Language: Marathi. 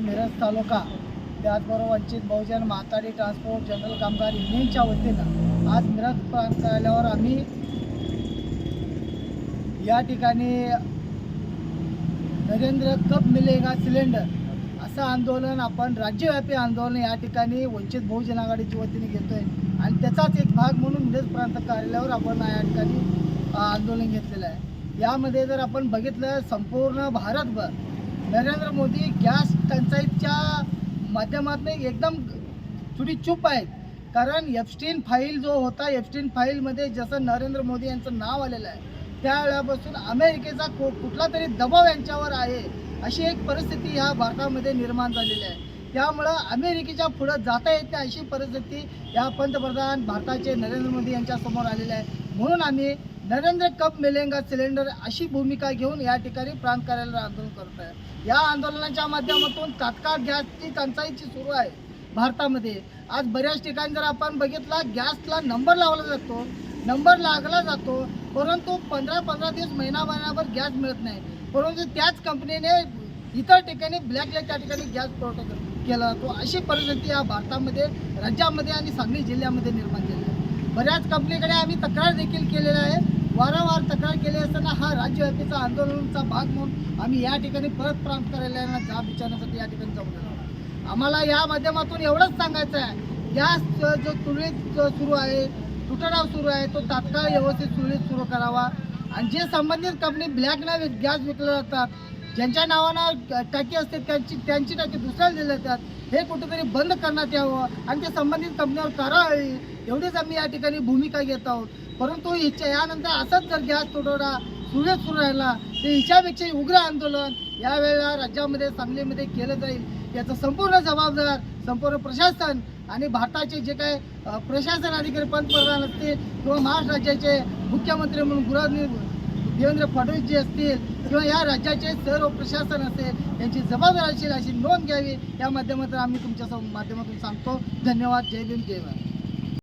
मिरज तालुका त्याचबरोबर वंचित बहुजन म्हातारी ट्रान्सपोर्ट जनरल कामगार युनियनच्या वतीनं आज मिरज प्रांत कार्यालयावर आम्ही या ठिकाणी नरेंद्र कप मिलेगा सिलेंडर असं आंदोलन आपण राज्यव्यापी आंदोलन या ठिकाणी वंचित बहुजन आघाडीच्या वतीने घेतोय आणि त्याचाच एक भाग म्हणून मिरज प्रांत कार्यालयावर आपण या ठिकाणी आंदोलन घेतलेलं आहे। यामध्ये जर आपण बघितलं संपूर्ण भारतभर नरेंद्र मोदी गॅस टंचाईच्या माध्यमातून एकदम थोडी चूप आहेत। कारण एप्स्टीन फाईल जो होता, एप्स्टीन फाईलमध्ये जसं नरेंद्र मोदी यांचं नाव आलेलं आहे त्यावेळेपासून अमेरिकेचा कुठला तरी दबाव यांच्यावर आहे अशी एक परिस्थिती ह्या भारतामध्ये निर्माण झालेली आहे। त्यामुळं अमेरिकेच्या पुढं जाता येत नाही अशी परिस्थिती या पंतप्रधान भारताचे नरेंद्र मोदी यांच्यासमोर आलेली आहे। म्हणून आम्ही नरेंद्र कप मिलेगा सिलेंडर अशी भूमिका घेऊन या ठिकाणी प्रांत कार्यालयावर आंदोलन करत आहे। या आंदोलनाच्या माध्यमातून तात्काळ गॅसची टंचाईची सुरू आहे भारतामध्ये। आज बऱ्याच ठिकाणी जर आपण बघितला गॅसला नंबर लावला जातो, नंबर लागला जातो, परंतु 15-15 दिवस महिनाभर गॅस मिळत नाही। परंतु त्याच कंपनीने इतर ठिकाणी ब्लॅकलिस्ट त्या ठिकाणी गॅस पुरवठा केला जातो। अशी परिस्थिती या भारतामध्ये, राज्यामध्ये आणि सांगली जिल्ह्यामध्ये निर्माण झाली आहे। बऱ्याच कंपनीकडे आम्ही तक्रार देखील केलेला आहे। वारंवार तक्रार केली असताना हा राज्यव्यापीचा आंदोलनाचा भाग म्हणून आम्ही या ठिकाणी परत प्रांत कार्यालयाला जाब विचारण्यासाठी या ठिकाणी जाऊ। आम्हाला या माध्यमातून एवढंच सांगायचं आहे, गॅस जो तुरळीत सुरू आहे, तुटवडा सुरू आहे, तो तात्काळ व्यवस्थित सुरळीत सुरू करावा आणि जे संबंधित कंपनी ब्लॅकला गॅस विकले जातात, ज्यांच्या नावानं टाकी असते त्यांची टाकी दुसऱ्याला दिल्या जातात, हे कुठेतरी बंद करण्यात यावं आणि ते संबंधित कंपनीवर कारवाई एवढीच आम्ही या ठिकाणी भूमिका घेत आहोत। परंतु यानंतर असंच जर गॅस तुटवडा सुरळीत सुरू राहिला तर हिच्यापेक्षा उग्र आंदोलन यावेळेला राज्यामध्ये, सांगलीमध्ये केलं जाईल। याचं संपूर्ण जबाबदार संपूर्ण प्रशासन आणि भारताचे जे काही प्रशासन अधिकारी, पंतप्रधान असतील किंवा महाराष्ट्र राज्याचे मुख्यमंत्री म्हणून गृहनिर्माण देवेंद्र फडणवीस जी असतील किंवा या राज्याचे सर्व प्रशासन असेल यांची जबाबदारी असेल अशी नोंद घ्यावी या माध्यमातून आम्ही तुमच्या माध्यमातून सांगतो। धन्यवाद। जय भीम, जय भारत।